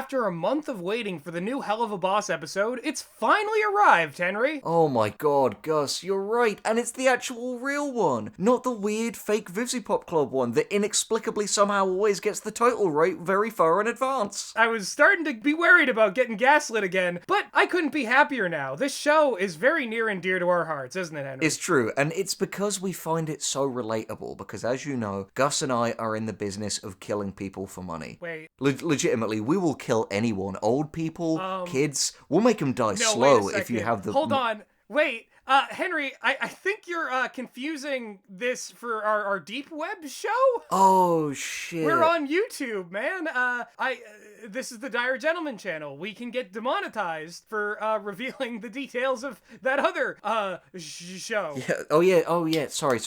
after a month of waiting for the new Helluva Boss episode, it's finally arrived, Henry. Oh my god, Gus, you're right, and it's the actual real one, not the weird fake Vivzipop Club one that inexplicably somehow always gets the title right very far in advance. I was starting to be worried about getting gaslit again, but I couldn't be happier now. This show is very near and dear to our hearts, isn't it, Henry? It's true, and it's because we find it so relatable, because as you know, Gus and I are in the business of killing people for money. Wait. Legitimately, we will kill anyone. Old people, kids, we'll make them die No, slow wait a if you second. have the... Hold on. Wait. Henry, I think you're confusing this for our deep web show? Oh, shit. We're on YouTube, man. This is the Dire Gentleman channel. We can get demonetized for revealing the details of that other show. Yeah. Oh yeah. Sorry.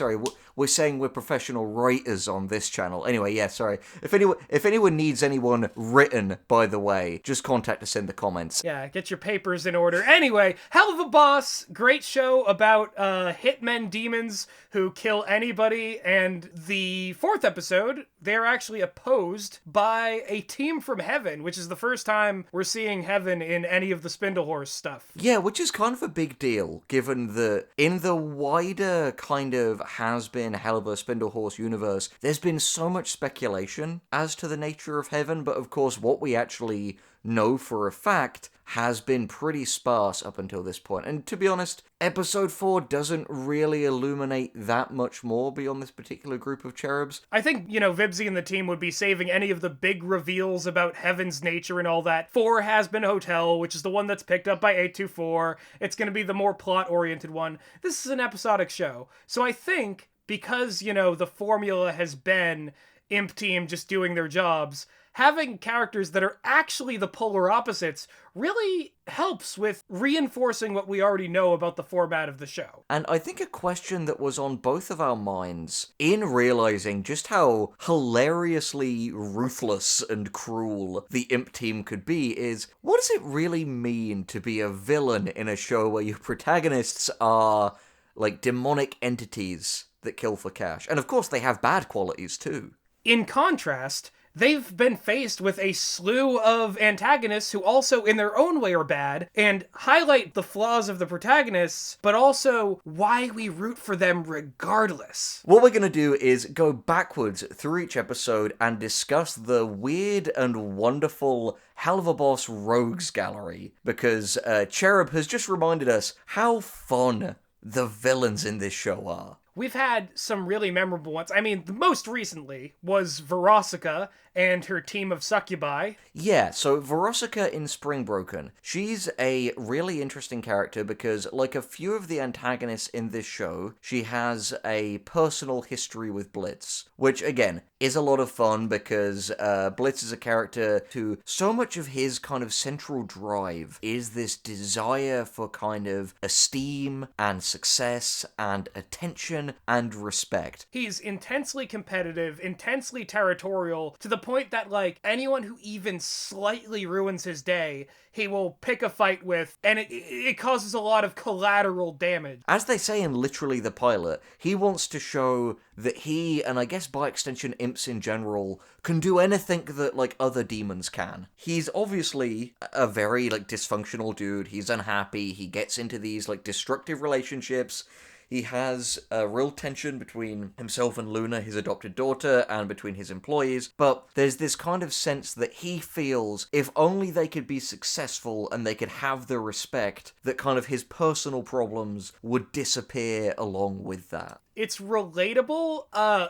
We're saying we're professional writers on this channel. Anyway, yeah. Sorry. If anyone needs anyone written, by the way, just contact us in the comments. Yeah. Get your papers in order. Anyway, Helluva Boss, great show about hitmen demons who kill anybody, and the 4th episode, they're actually opposed by a team from heaven, which is the first time we're seeing heaven in any of the Spindlehorse stuff. Yeah, which is kind of a big deal, given that in the wider kind of has-been Helluva Spindlehorse universe, there's been so much speculation as to the nature of heaven, but of course what we actually know for a fact has been pretty sparse up until this point. And to be honest, episode 4 doesn't really illuminate that much more beyond this particular group of cherubs. I think, Vibsy and the team would be saving any of the big reveals about heaven's nature and all that for Has-Been Hotel, which is the one that's picked up by 824. It's going to be the more plot-oriented one. This is an episodic show. So I think, because, the formula has been Imp Team just doing their jobs, having characters that are actually the polar opposites really helps with reinforcing what we already know about the format of the show. And I think a question that was on both of our minds in realizing just how hilariously ruthless and cruel the Imp Team could be is, what does it really mean to be a villain in a show where your protagonists are, like, demonic entities that kill for cash? And of course they have bad qualities too. In contrast, they've been faced with a slew of antagonists who also in their own way are bad and highlight the flaws of the protagonists, but also why we root for them regardless. What we're going to do is go backwards through each episode and discuss the weird and wonderful Helluva Boss Rogues Gallery, because C.H.E.R.U.B has just reminded us how fun the villains in this show are. We've had some really memorable ones. I mean, the most recently was Verosika and her team of succubi. Yeah, so Verosika in Spring Broken. She's a really interesting character because, like a few of the antagonists in this show, she has a personal history with Blitz, which, again, is a lot of fun because Blitz is a character who so much of his kind of central drive is this desire for kind of esteem and success and attention and respect. He's intensely competitive, intensely territorial, to the point that, like, anyone who even slightly ruins his day, he will pick a fight with, and it causes a lot of collateral damage. As they say in literally the pilot, he wants to show that he, and I guess by extension imps in general, can do anything that, like, other demons can. He's obviously a very, like, dysfunctional dude. He's unhappy. He gets into these, like, destructive relationships. He has a real tension between himself and Luna, his adopted daughter, and between his employees, but there's this kind of sense that he feels if only they could be successful and they could have the respect, that kind of his personal problems would disappear along with that. It's relatable,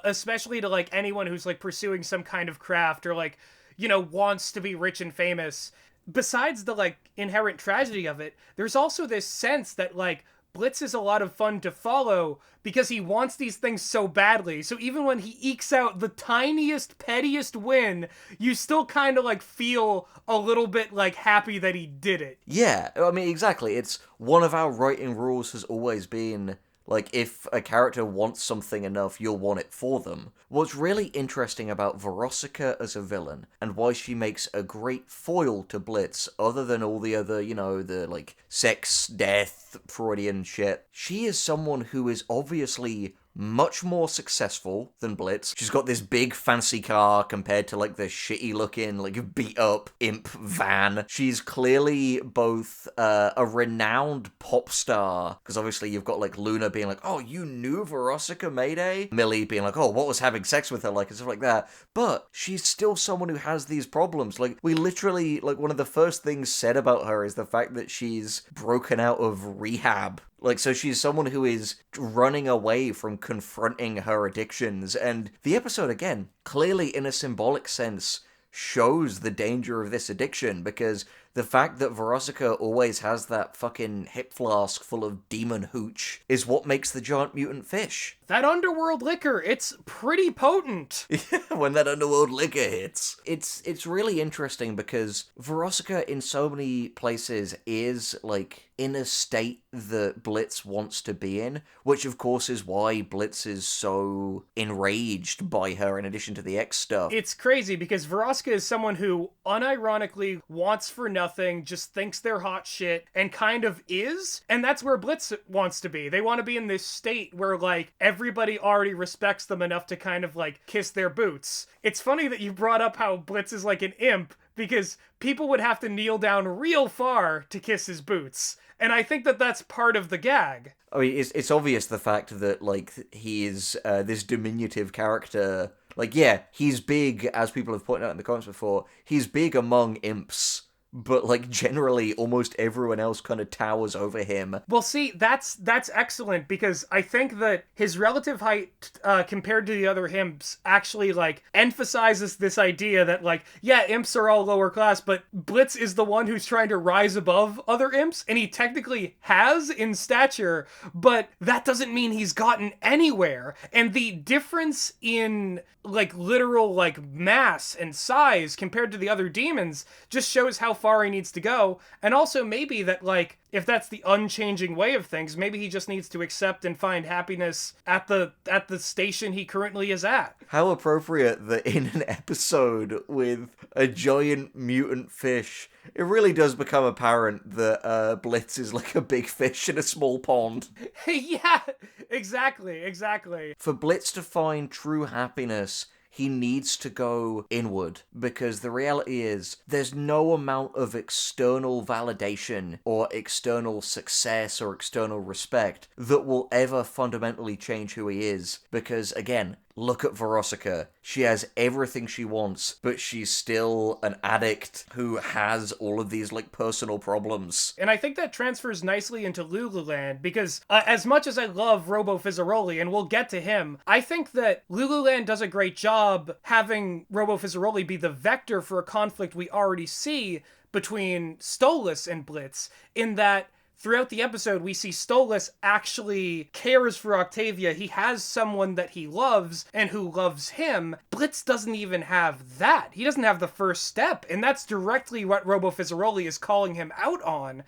especially to, like, anyone who's, like, pursuing some kind of craft or, like, wants to be rich and famous. Besides the, like, inherent tragedy of it, there's also this sense that, like, Blitz is a lot of fun to follow because he wants these things so badly. So even when he ekes out the tiniest, pettiest win, you still kind of, like, feel a little bit, like, happy that he did it. Yeah, I mean, exactly. It's one of our writing rules has always been, like, if a character wants something enough, you'll want it for them. What's really interesting about Verosika as a villain, and why she makes a great foil to Blitz, other than all the other, the, like, sex, death, Freudian shit, she is someone who is obviously much more successful than Blitz. She's got this big fancy car compared to like the shitty looking, like beat up imp van. She's clearly both a renowned pop star, because obviously you've got like Luna being like, oh, you knew Verosika Mayday? Millie being like, oh, what was having sex with her like, and stuff like that. But she's still someone who has these problems. Like, we literally, like, one of the first things said about her is the fact that she's broken out of rehab. Like, so she's someone who is running away from confronting her addictions. And the episode, again, clearly in a symbolic sense, shows the danger of this addiction, because the fact that Verosika always has that fucking hip flask full of demon hooch is what makes the giant mutant fish. That underworld liquor, it's pretty potent. When that underworld liquor hits. It's really interesting because Verosika in so many places is, like, in a state that Blitz wants to be in, which of course is why Blitz is so enraged by her in addition to the X stuff. It's crazy because Verosika is someone who unironically wants for nothing, just thinks they're hot shit, and kind of is, and that's where Blitz wants to be. They want to be in this state where, like, everybody already respects them enough to kind of, like, kiss their boots. It's funny that you brought up how Blitz is like an imp, because people would have to kneel down real far to kiss his boots. And I think that that's part of the gag. I mean, it's obvious the fact that, like, he is this diminutive character. Like, yeah, he's big, as people have pointed out in the comments before, he's big among imps. But, like, generally, almost everyone else kind of towers over him. Well, see, that's excellent, because I think that his relative height, compared to the other imps, actually, like, emphasizes this idea that, like, yeah, imps are all lower class, but Blitz is the one who's trying to rise above other imps, and he technically has in stature, but that doesn't mean he's gotten anywhere. And the difference in, like, literal, like, mass and size compared to the other demons just shows how far he needs to go. And also maybe that, like, if that's the unchanging way of things, maybe he just needs to accept and find happiness at the station he currently is at. How appropriate that in an episode with a giant mutant fish, it really does become apparent that Blitz is like a big fish in a small pond. Yeah, exactly. For Blitz to find true happiness, he needs to go inward, because the reality is there's no amount of external validation or external success or external respect that will ever fundamentally change who he is, because again, look at Verosika. She has everything she wants, but she's still an addict who has all of these, like, personal problems. And I think that transfers nicely into Lululand, because as much as I love Robo Fizzarolli, and we'll get to him, I think that Lululand does a great job having Robo Fizzarolli be the vector for a conflict we already see between Stolas and Blitz, in that throughout the episode, we see Stolas actually cares for Octavia. He has someone that he loves and who loves him. Blitz doesn't even have that. He doesn't have the first step. And that's directly what Robo Fizzarolli is calling him out on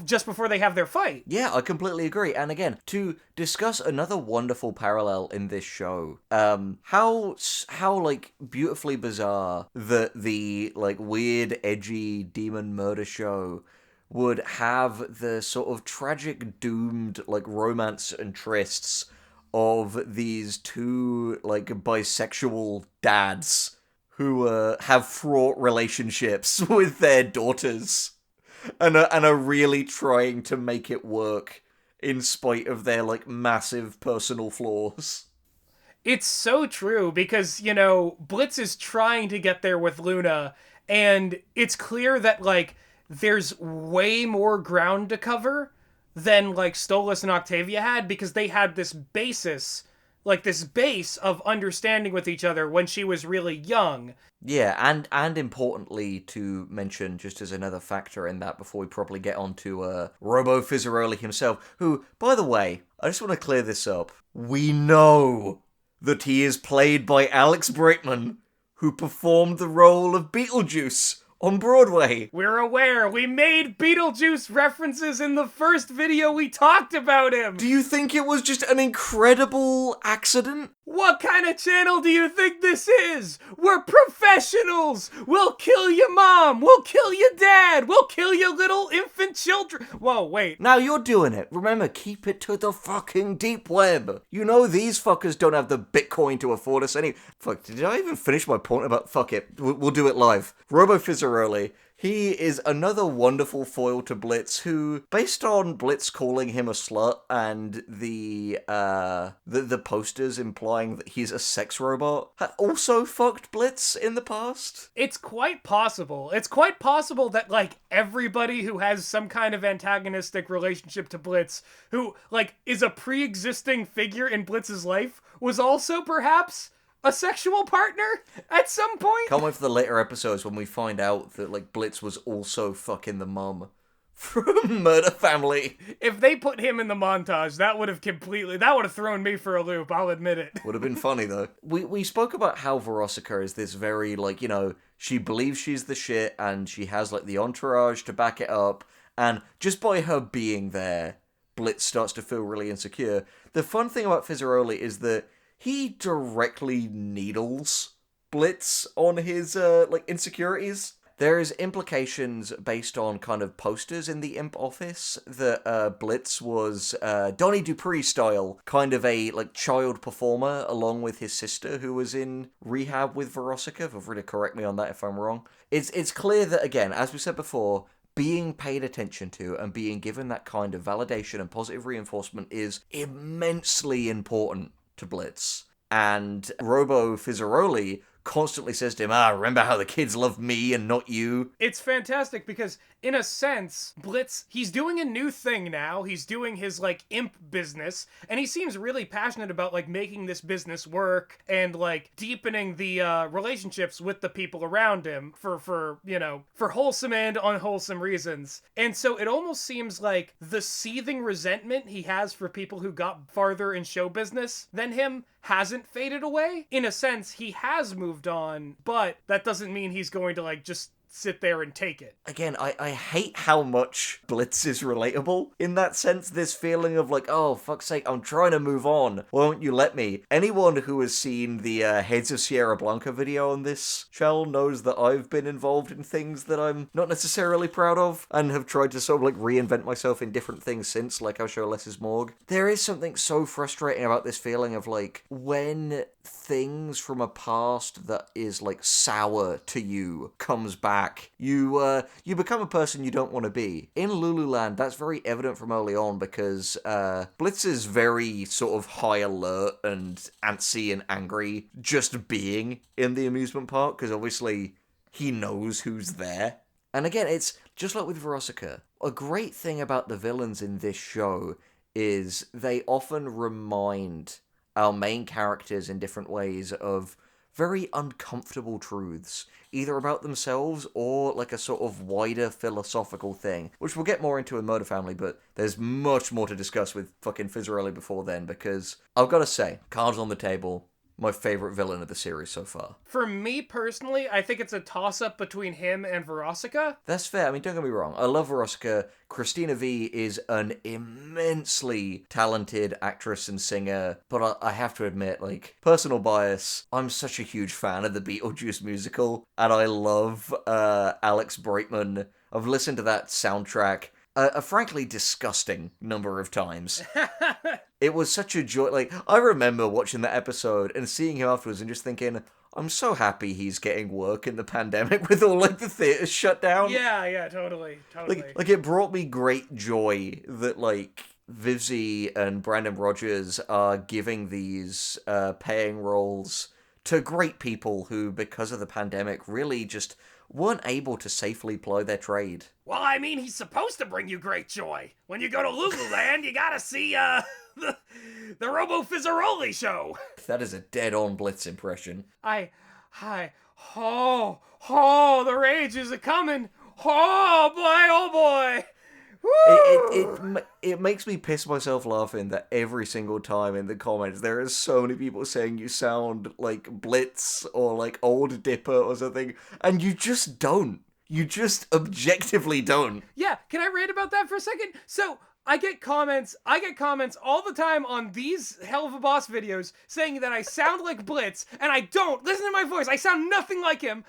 just before they have their fight. Yeah, I completely agree. And again, to discuss another wonderful parallel in this show, how like beautifully bizarre that the like weird, edgy demon murder show would have the sort of tragic, doomed, like, romance and trysts of these two, like, bisexual dads who have fraught relationships with their daughters and are really trying to make it work in spite of their, like, massive personal flaws. It's so true, because, you know, Blitz is trying to get there with Luna, and it's clear that, like, there's way more ground to cover than, like, Stolas and Octavia had, because they had this basis, like, this base of understanding with each other when she was really young. Yeah, and importantly to mention, just as another factor in that before we probably get on to Robo Fizzarolli himself, who, by the way, I just want to clear this up. We know that he is played by Alex Brightman, who performed the role of Beetlejuice on Broadway. We're aware. We made Beetlejuice references in the first video we talked about him. Do you think it was just an incredible accident? What kind of channel do you think this is? We're professionals! We'll kill your mom! We'll kill your dad! We'll kill your little infant children! Whoa, wait. Now you're doing it. Remember, keep it to the fucking deep web. You know these fuckers don't have the Bitcoin to afford us any... Fuck, did I even finish my point about... Fuck it. We'll do it live. Robo Fizzarolli. He is another wonderful foil to Blitz who, based on Blitz calling him a slut and the posters implying that he's a sex robot, had also fucked Blitz in the past. It's quite possible. It's quite possible that, like, everybody who has some kind of antagonistic relationship to Blitz, who, like, is a pre-existing figure in Blitz's life, was also perhaps a sexual partner at some point. Can't wait for the later episodes when we find out that, like, Blitz was also fucking the mum from Murder Family. If they put him in the montage, that would have thrown me for a loop, I'll admit it. Would have been funny, though. We spoke about how Verosika is this very, like, you know, she believes she's the shit, and she has, like, the entourage to back it up, and just by her being there, Blitz starts to feel really insecure. The fun thing about Fizzarolli is that he directly needles Blitz on his, like, insecurities. There's implications based on kind of posters in the Imp office that Blitz was Donnie Dupree style, kind of a, like, child performer along with his sister who was in rehab with Verosika. Feel free to correct me on that if I'm wrong. It's clear that, again, as we said before, being paid attention to and being given that kind of validation and positive reinforcement is immensely important to Blitz. And Robo Fizzarolli constantly says to him, remember how the kids love me and not you? It's fantastic because, in a sense, Blitz, he's doing a new thing now. He's doing his, like, imp business, and he seems really passionate about, like, making this business work and, like, deepening the relationships with the people around him for wholesome and unwholesome reasons. And so it almost seems like the seething resentment he has for people who got farther in show business than him hasn't faded away. In a sense, he has moved on, but that doesn't mean he's going to, like, just sit there and take it. Again, I hate how much Blitz is relatable in that sense. This feeling of like, oh, fuck's sake, I'm trying to move on. Why won't you let me? Anyone who has seen the Heads of Sierra Blanca video on this channel knows that I've been involved in things that I'm not necessarily proud of and have tried to sort of like reinvent myself in different things since, like I'll show Less is Morgue. There is something so frustrating about this feeling of like, when things from a past that is like sour to you comes back, you become a person you don't want to be. In Lululand, that's very evident from early on because Blitz is very sort of high alert and antsy and angry just being in the amusement park because obviously he knows who's there. And again, it's just like with Verosika. A great thing about the villains in this show is they often remind our main characters in different ways of very uncomfortable truths, either about themselves or like a sort of wider philosophical thing, which we'll get more into in Murder Family, but there's much more to discuss with fucking Fizzarolli before then, because I've got to say, cards on the table, my favorite villain of the series so far. For me personally, I think it's a toss-up between him and Verosika. That's fair. I mean, don't get me wrong. I love Verosika. Christina V is an immensely talented actress and singer, but I have to admit, like, personal bias, I'm such a huge fan of the Beetlejuice musical, and I love Alex Brightman. I've listened to that soundtrack a frankly disgusting number of times. It was such a joy. Like, I remember watching that episode and seeing him afterwards and just thinking, I'm so happy he's getting work in the pandemic with all, like, the theaters shut down. Yeah, totally. Like, it brought me great joy that, like, Vivzy and Brandon Rogers are giving these paying roles to great people who, because of the pandemic, really just weren't able to safely ply their trade. Well, I mean, he's supposed to bring you great joy. When you go to Lululand, you gotta see, the Robo Fizzarolli show. That is a dead-on Blitz impression. The rage is a-coming. Oh boy. It makes me piss myself laughing that every single time in the comments there are so many people saying you sound like Blitz or like Old Dipper or something, and you just don't. You just objectively don't. Yeah, can I rant about that for a second? So, I get comments all the time on these Helluva Boss videos saying that I sound like Blitz, and I don't. Listen to my voice. I sound nothing like him.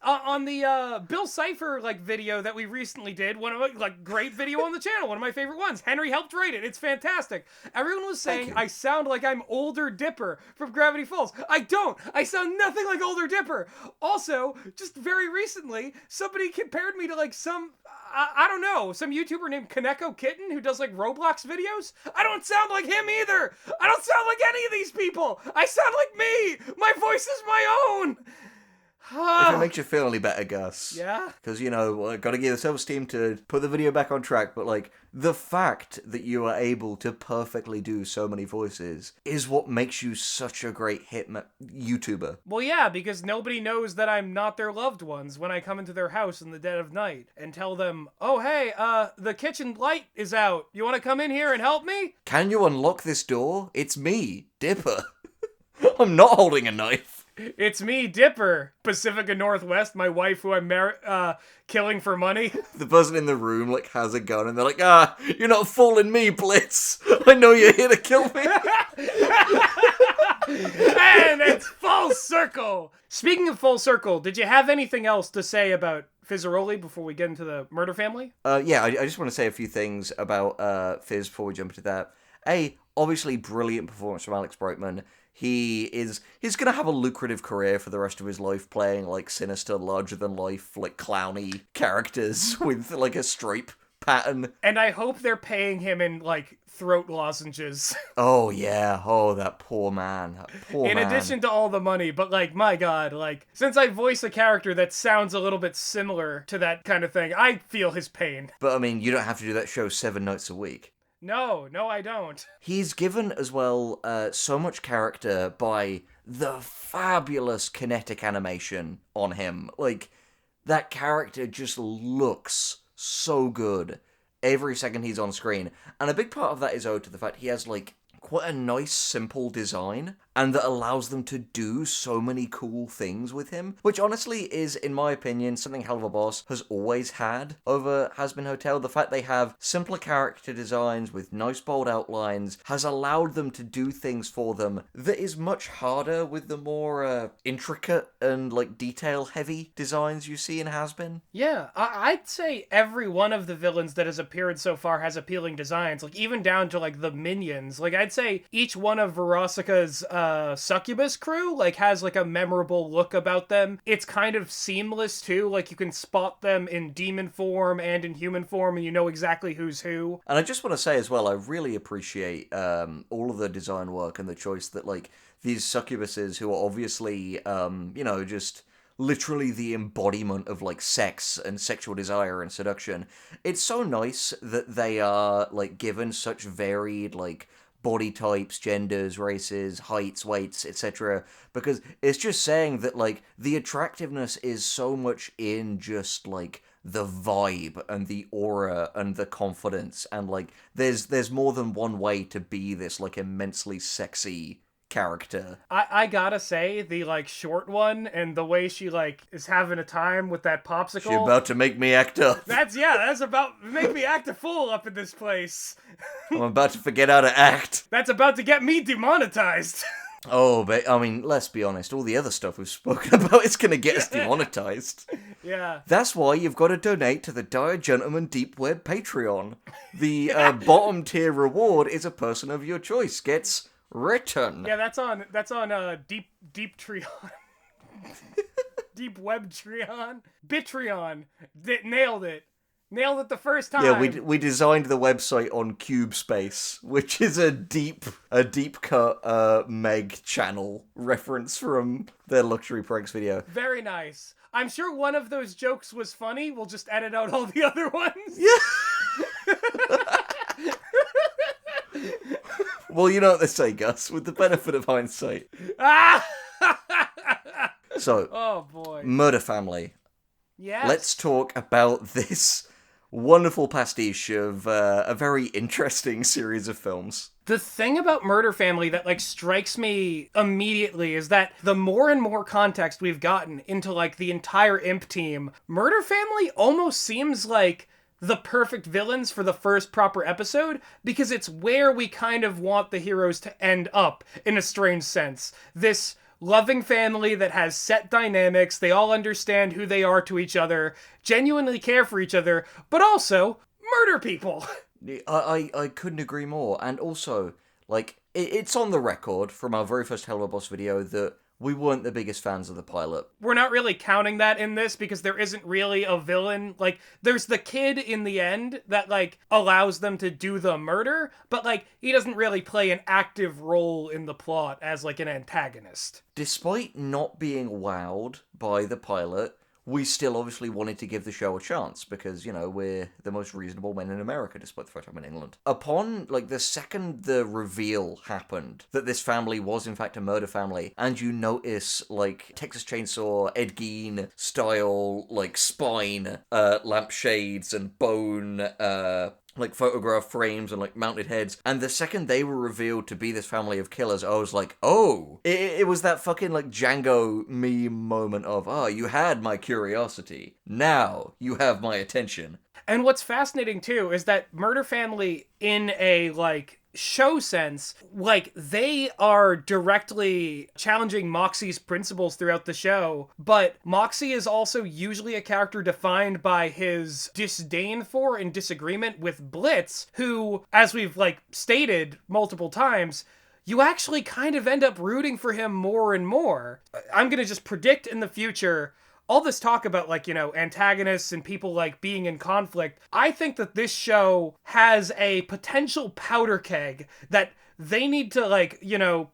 On the Bill Cipher video that we recently did, one of my great video on the channel, one of my favorite ones. Henry helped write it. It's fantastic. Everyone was saying I sound like I'm Older Dipper from Gravity Falls. I don't. I sound nothing like Older Dipper. Also, just very recently, somebody compared me to some I don't know, some YouTuber named Kaneko Kitten who does Roblox videos. I don't sound like him either. I don't sound like any of these people. I sound like me. My voice is my own. If it makes you feel any better, Gus. Yeah? Because, gotta give the self-esteem to put the video back on track, but, the fact that you are able to perfectly do so many voices is what makes you such a great YouTuber. Well, yeah, because nobody knows that I'm not their loved ones when I come into their house in the dead of night and tell them, oh, hey, the kitchen light is out. You want to come in here and help me? Can you unlock this door? It's me, Dipper. I'm not holding a knife. It's me, Dipper, Pacifica Northwest, my wife who I'm killing for money. The person in the room, has a gun, and they're like, you're not fooling me, Blitz. I know you're here to kill me. And it's full circle. Speaking of full circle, did you have anything else to say about Fizzarolli before we get into the murder family? Yeah, I just want to say a few things about Fizz before we jump into that. Obviously brilliant performance from Alex Brightman. He's gonna have a lucrative career for the rest of his life playing sinister, larger-than-life, clowny characters with a stripe pattern. And I hope they're paying him in throat lozenges. Oh yeah, that poor man. In addition to all the money, but my god, since I voice a character that sounds a little bit similar to that kind of thing, I feel his pain. But I mean, you don't have to do that show 7 nights a week. No, I don't. He's given as well so much character by the fabulous kinetic animation on him. That character just looks so good every second he's on screen. And a big part of that is owed to the fact he has quite a nice, simple design, and that allows them to do so many cool things with him, which honestly is, in my opinion, something Helluva Boss has always had over Has.Been Hotel. The fact they have simpler character designs with nice bold outlines has allowed them to do things for them that is much harder with the more intricate and detail-heavy designs you see in Has.Been. Yeah, I'd say every one of the villains that has appeared so far has appealing designs, even down to the minions. I'd say each one of Verosika's succubus crew has a memorable look about them. It's kind of seamless too, you can spot them in demon form and in human form and you know exactly who's who. And I just want to say as well, I really appreciate all of the design work and the choice that these succubuses, who are obviously just literally the embodiment of sex and sexual desire and seduction. It's so nice that they are given such varied body types, genders, races, heights, weights, etc. Because it's just saying that, the attractiveness is so much in just, the vibe and the aura and the confidence. And, there's more than one way to be this, immensely sexy character. I gotta say, the short one and the way she is having a time with that popsicle. She about to make me act up. That's about to make me act a fool up in this place. I'm about to forget how to act. That's about to get me demonetized. Oh, but I mean, let's be honest, all the other stuff we've spoken about is gonna get us demonetized. Yeah. That's why you've got to donate to the Dire Gentleman Deep Web Patreon. The bottom tier reward is a person of your choice gets written. Yeah, that's on Deep Treon. Deep Web Treon. Bitreon. Nailed it. Nailed it the first time. Yeah, we designed the website on CubeSpace, which is a deep cut Meg channel reference from their Luxury Pranks video. Very nice. I'm sure one of those jokes was funny. We'll just edit out all the other ones. Yeah. Well, you know what they say, Gus, with the benefit of hindsight. So, oh boy. Murder Family. Yes. Let's talk about this wonderful pastiche of a very interesting series of films. The thing about Murder Family that strikes me immediately is that the more and more context we've gotten into the entire imp team, Murder Family almost seems like the perfect villains for the first proper episode, because it's where we kind of want the heroes to end up, in a strange sense. This loving family that has set dynamics, they all understand who they are to each other, genuinely care for each other, but also murder people. I couldn't agree more. And also, like, it's on the record from our very first Helluva Boss video that we weren't the biggest fans of the pilot. We're not really counting that in this because there isn't really a villain. Like, there's the kid in the end that, like, allows them to do the murder, but, like, he doesn't really play an active role in the plot as, like, an antagonist. Despite not being wowed by the pilot, we still obviously wanted to give the show a chance because, you know, we're the most reasonable men in America, despite the fact I'm in England. Upon, like, the second the reveal happened that this family was in fact a murder family, and you notice, like, Texas Chainsaw, Ed Gein style, like, spine, lampshades and bone, like, photograph frames and, like, mounted heads. And the second they were revealed to be this family of killers, I was like, oh! It was that fucking, like, Django meme moment of, you had my curiosity. Now you have my attention. And what's fascinating, too, is that Murder Family, in a, like, show sense, like, they are directly challenging Moxie's principles throughout the show, but Moxie is also usually a character defined by his disdain for and disagreement with Blitz, who, as we've, like, stated multiple times, you actually kind of end up rooting for him more and more. I'm gonna just predict in the future, all this talk about, like, you know, antagonists and people, like, being in conflict, I think that this show has a potential powder keg that they need to, like, you know,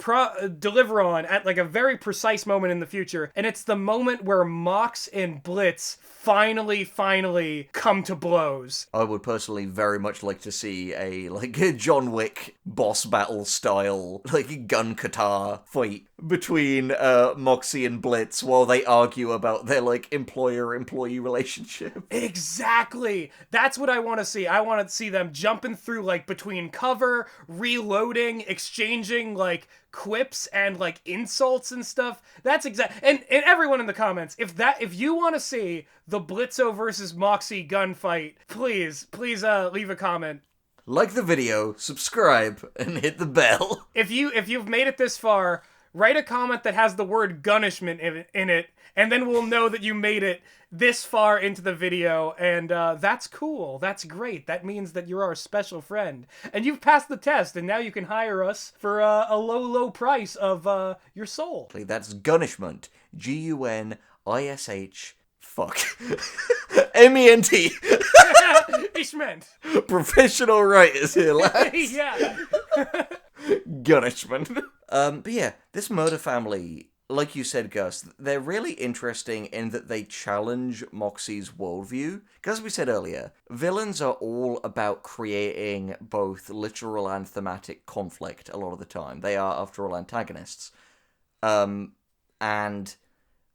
deliver on at, like, a very precise moment in the future. And it's the moment where Mox and Blitz finally come to blows. I would personally very much like to see a, like, a John Wick boss battle style, like, gun kata fight between Moxie and Blitz while they argue about their, like, employer-employee relationship. Exactly! That's what I want to see. I want to see them jumping through, like, between cover, reloading, exchanging, like, quips and, like, insults and stuff. That's and everyone in the comments, if you want to see the Blitzo versus Moxie gunfight, please leave a comment. Like the video, subscribe, and hit the bell. If you've made it this far, write a comment that has the word gunishment in it, and then we'll know that you made it this far into the video, and that's cool. That's great. That means that you're our special friend. And you've passed the test, and now you can hire us for a low price of your soul. That's gunishment. G-U-N-I-S-H... Fuck. M-E-N-T. Ishment. Professional writers here, lads. Yeah. Gunishment. But yeah, this murder family, like you said, Gus, they're really interesting in that they challenge Moxie's worldview. Because as we said earlier, villains are all about creating both literal and thematic conflict a lot of the time. They are, after all, antagonists. And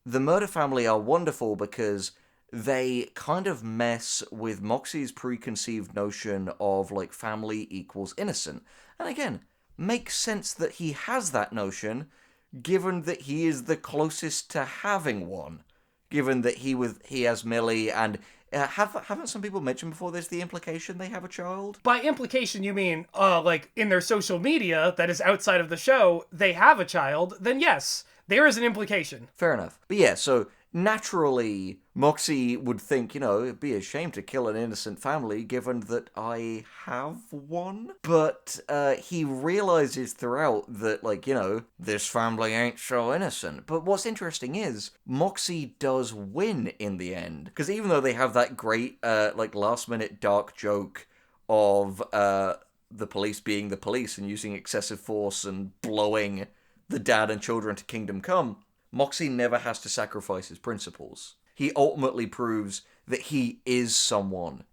the murder family are wonderful because they kind of mess with Moxie's preconceived notion of, like, family equals innocent. And again, makes sense that he has that notion, given that he is the closest to having one. Given that he has Millie, and haven't some people mentioned before there's the implication they have a child? By implication, you mean, like, in their social media that is outside of the show, they have a child, then yes, there is an implication. Fair enough. But yeah, so naturally, Moxie would think, you know, it'd be a shame to kill an innocent family given that I have one. But he realizes throughout that, like, you know, this family ain't so innocent. But what's interesting is, Moxie does win in the end. Because even though they have that great, like, last-minute dark joke of the police being the police and using excessive force and blowing the dad and children to Kingdom Come, Moxie never has to sacrifice his principles. He ultimately proves that he is someone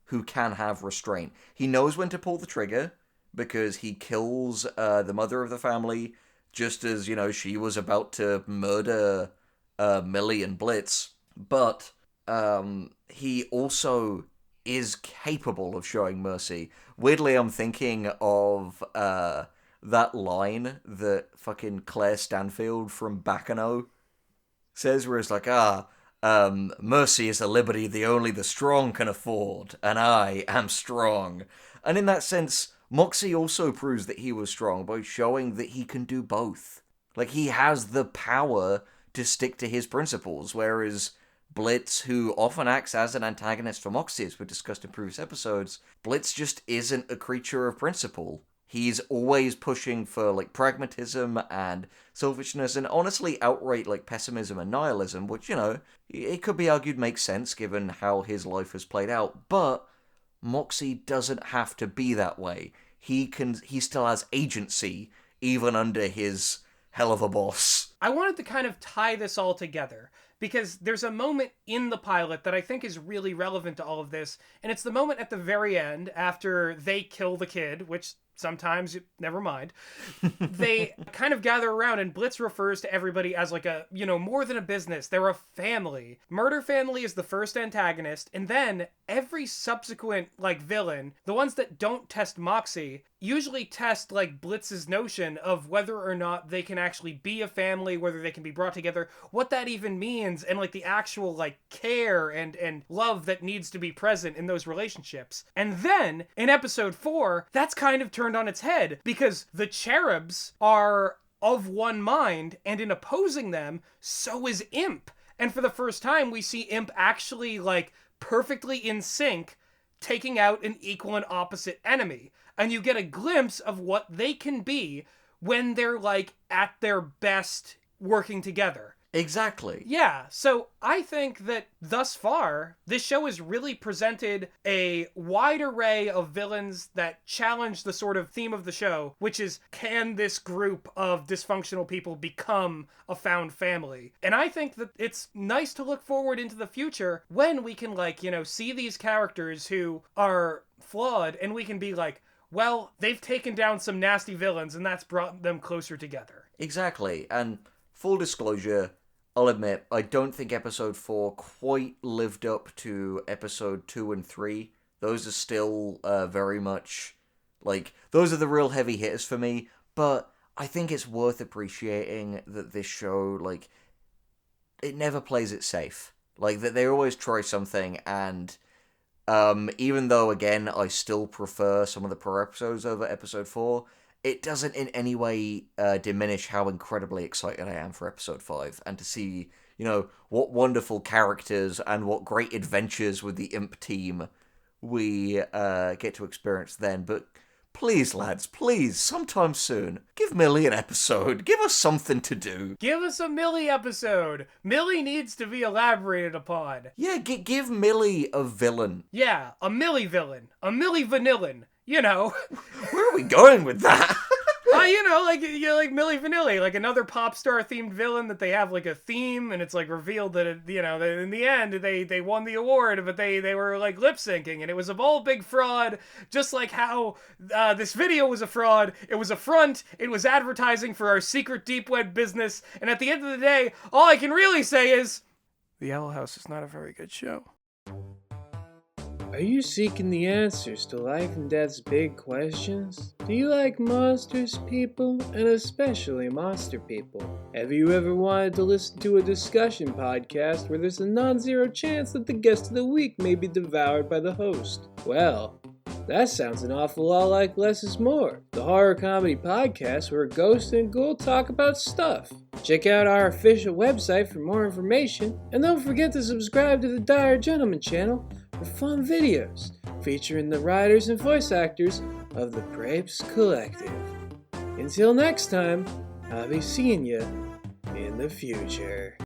who can have restraint. He knows when to pull the trigger, because he kills the mother of the family, just as, you know, she was about to murder Millie and Blitz. But he also is capable of showing mercy. Weirdly, I'm thinking of that line that fucking Claire Stanfield from Bacano says, where it's like, mercy is a liberty the only the strong can afford, and I am strong. And in that sense, Moxie also proves that he was strong by showing that he can do both. Like, he has the power to stick to his principles, whereas Blitz, who often acts as an antagonist for Moxie, as we discussed in previous episodes, Blitz just isn't a creature of principle. He's always pushing for, like, pragmatism and selfishness, and honestly outright, like, pessimism and nihilism, which, you know, it could be argued makes sense given how his life has played out, but Moxie doesn't have to be that way. He still has agency, even under his Helluva Boss. I wanted to kind of tie this all together, because there's a moment in the pilot that I think is really relevant to all of this, and it's the moment at the very end, after they kill the kid, which sometimes, never mind, they kind of gather around, and Blitz refers to everybody as like a, you know, more than a business. They're a family. Murder Family is the first antagonist, and then every subsequent, like, villain, the ones that don't test Moxie, usually test, like, Blitz's notion of whether or not they can actually be a family, whether they can be brought together, what that even means, and, like, the actual, like, care and love that needs to be present in those relationships. And then, in episode 4, that's kind of turned on its head, because the cherubs are of one mind, and in opposing them, so is I.M.P. And for the first time, we see I.M.P. actually, like, perfectly in sync, taking out an equal and opposite enemy. And you get a glimpse of what they can be when they're, like, at their best working together. Exactly. Yeah, so I think that thus far, this show has really presented a wide array of villains that challenge the sort of theme of the show, which is, can this group of dysfunctional people become a found family? And I think that it's nice to look forward into the future when we can, like, you know, see these characters who are flawed, and we can be like, well, they've taken down some nasty villains, and that's brought them closer together. Exactly, and full disclosure, I'll admit, I don't think episode 4 quite lived up to episode 2 and 3. Those are still very much, like, those are the real heavy hitters for me, but I think it's worth appreciating that this show, like, it never plays it safe. Like, that they always try something, and even though, again, I still prefer some of the prior episodes over episode 4, it doesn't in any way diminish how incredibly excited I am for episode 5, and to see, you know, what wonderful characters and what great adventures with the I.M.P. team we get to experience then. But please, lads, please, sometime soon, give Millie an episode. Give us something to do. Give us a Millie episode. Millie needs to be elaborated upon. Yeah, give Millie a villain. Yeah, a Millie villain. A Millie Vanillin. You know. Where are we going with that? You know, like, you know, like Millie Vanilli, like another pop star themed villain that they have like a theme, and it's like revealed that it, you know, in the end they won the award, but they were like lip syncing, and it was a all big fraud, just like how this video was a fraud. It was a front. It was advertising for our secret deep web business, and at the end of the day, all I can really say is, The Owl House is not a very good show. Are you seeking the answers to life and death's big questions? Do you like monsters, people, and especially monster people? Have you ever wanted to listen to a discussion podcast where there's a non-zero chance that the guest of the week may be devoured by the host? Well, that sounds an awful lot like Less is More, the horror comedy podcast where a ghost and ghoul talk about stuff. Check out our official website for more information, and don't forget to subscribe to the Dire Gentleman channel for fun videos featuring the writers and voice actors of the Grapes Collective. Until next time, I'll be seeing you in the future.